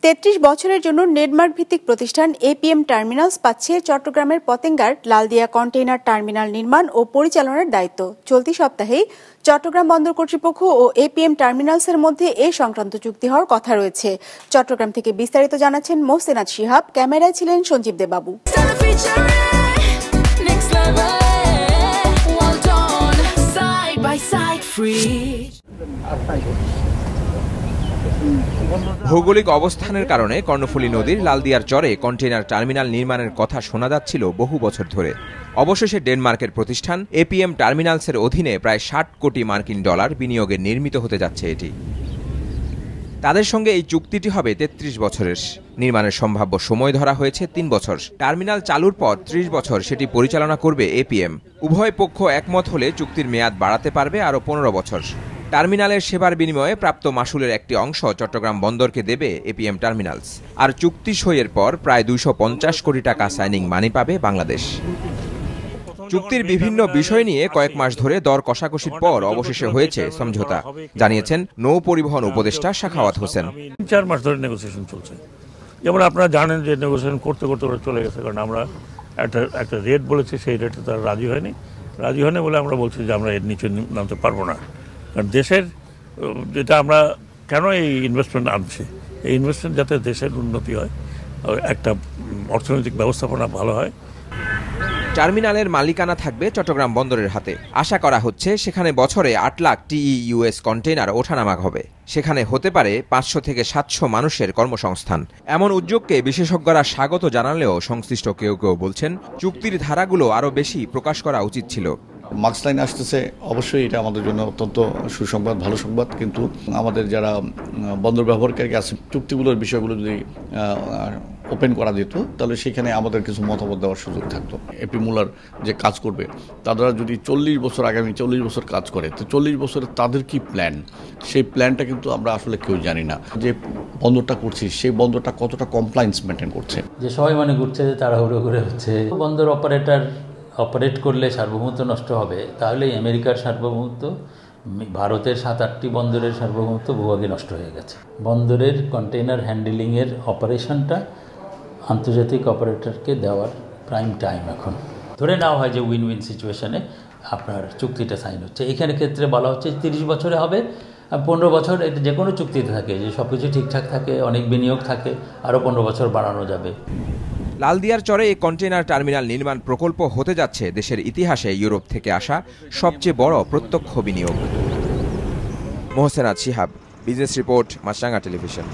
33 বছরের জন্য নেটমার্ক ভিত্তিক প্রতিষ্ঠান এপিএম টার্মিনালস পাচ্ছে চট্টগ্রামের পতেঙ্গার লালদিয়া কন্টেইনার টার্মিনাল নির্মাণ ও পরিচালনার দায়িত্ব। চলতি সপ্তাহেই চট্টগ্রাম বন্দর কর্তৃপক্ষ ও এপিএম টার্মিনালসের মধ্যে এ সংক্রান্ত চুক্তি হওয়ার কথা রয়েছে। চট্টগ্রাম থেকে বিস্তারিত জানাচ্ছেন মোহসেনাত শিহাব, ক্যামেরায় ছিলেন সঞ্জীব দেবাবু। ভৌগোলিক অবস্থানের কারণে কর্ণফুলী নদীর লালদিয়ার চরে কন্টেইনার টার্মিনাল নির্মাণের কথা শোনা যাচ্ছিল বহু বছর ধরে। অবশেষে ডেনমার্কের প্রতিষ্ঠান এপিএম টার্মিনালসের অধীনে প্রায় ৬০ কোটি মার্কিন ডলার বিনিয়োগে নির্মিত হতে যাচ্ছে এটি। তাদের সঙ্গে এই চুক্তিটি হবে ৩৩ বছরের। নির্মাণের সম্ভাব্য সময় ধরা হয়েছে ৩ বছর। টার্মিনাল চালুর পর ৩০ বছর সেটি পরিচালনা করবে এপিএম। উভয় পক্ষ একমত হলে চুক্তির মেয়াদ বাড়াতে পারবে আরও ১৫ বছর। টার্মিনালের সেবার বিনিময়ে প্রাপ্ত মাশুলের একটি অংশ চট্টগ্রাম বন্দরকে দেবে এপিএম টার্মিনালস। আর চুক্তি সইয়ের পর প্রায় ২৫০ কোটি টাকা সাইনিং মানি পাবে বাংলাদেশ। চুক্তির বিভিন্ন বিষয় নিয়ে কয়েক মাস ধরে দর কষাকষির পর অবশেষে হয়েছে সমঝোতা, জানিয়েছেন নৌ পরিবহন উপদেষ্টা সাখাওয়াত হোসেন। ৪ মাস ধরে নেগোসিয়েশন চলছে। যেমন আপনারা জানেন যে নেগোসিয়েশন করতে করতে চলে গেছে, কারণ আমরা একটা রেট বলেছি, সেই রেটে তারা রাজি হয়নি বলে আমরা বলছি যে আমরা এর নিচে নামতে পারবো না। কারণ দেশের যেটা আমরা কেন এই ইনভেস্টমেন্ট আনছি, এই ইনভেস্টমেন্ট যাতে দেশের উন্নতি হয়, একটা অর্থনৈতিক ব্যবস্থাপনা ভালো হয়। টার্মিনালের মালিকানা থাকবে চট্টগ্রাম বন্দরের হাতে। আশা করা হচ্ছে সেখানে বছরে ৮ লাখ টিইউএস কন্টেইনার ওঠানামা হবে। সেখানে হতে পারে ৫০০ থেকে ৭০০ মানুষের কর্মসংস্থান। এমন উদ্যোগকে বিশেষজ্ঞরা স্বাগত জানালেও সংশ্লিষ্ট কেউ কেউ বলছেন চুক্তির ধারাগুলো আরও বেশি প্রকাশ করা উচিত ছিল। মার্কস লাইন আসতেছে, অবশ্যই এটা আমাদের জন্য অত্যন্ত সুসংবাদ, ভালো সংবাদ। কিন্তু আমাদের যারা বন্দর ব্যবহারকারী আছে, চুক্তিগুলোর বিষয়গুলো যদি ওপেন করা যেত, তাহলে সেখানে আমাদের কিছু মতামত দেওয়ার সুযোগ থাকতো। এপি মুলার যে কাজ করবে, তারা যদি ৪০ বছর আগামী ৪০ বছর কাজ করে, তো ৪০ বছরে তাদের কি প্ল্যান, সেই প্ল্যানটা কিন্তু আমরা আসলে কেউ জানি না। যে বন্দরটা করছি, সেই বন্দরটা কতটা কমপ্লায়েন্স মেনটেন করছে। যে সবাই মনে করছে যে তাড়াহুড়ো করে হচ্ছে, বন্দর অপারেট করলে সার্বভৌমত্ব নষ্ট হবে, তাহলে আমেরিকার সার্বভৌমত্ব, ভারতের ৭-৮টি বন্দরের সার্বভৌমত্ব বহুভাগে নষ্ট হয়ে গেছে। বন্দরের কন্টেইনার হ্যান্ডেলিংয়ের অপারেশনটা আন্তর্জাতিক অপারেটরকে দেওয়ার প্রাইম টাইম এখন। ধরে নেওয়া হয় যে উইন উইন সিচুয়েশনে আপনার চুক্তিটা সাইন হচ্ছে। এখানে ক্ষেত্রে বলা হচ্ছে ৩০ বছরে হবে, ১৫ বছর এটা যে কোনো চুক্তিতে থাকে, যে সব কিছু ঠিকঠাক থাকে, অনেক বিনিয়োগ থাকে, আরও ১৫ বছর বাড়ানো যাবে। লালদিয়ার চরে এই কন্টেইনার টার্মিনাল নির্মাণ প্রকল্প হতে যাচ্ছে দেশের ইতিহাসে ইউরোপ থেকে আসা সবচেয়ে বড় প্রত্যক্ষ বিনিয়োগ। মোহসেনাত শিহাব, বিজনেস রিপোর্ট, মাছরাঙা টেলিভিশন।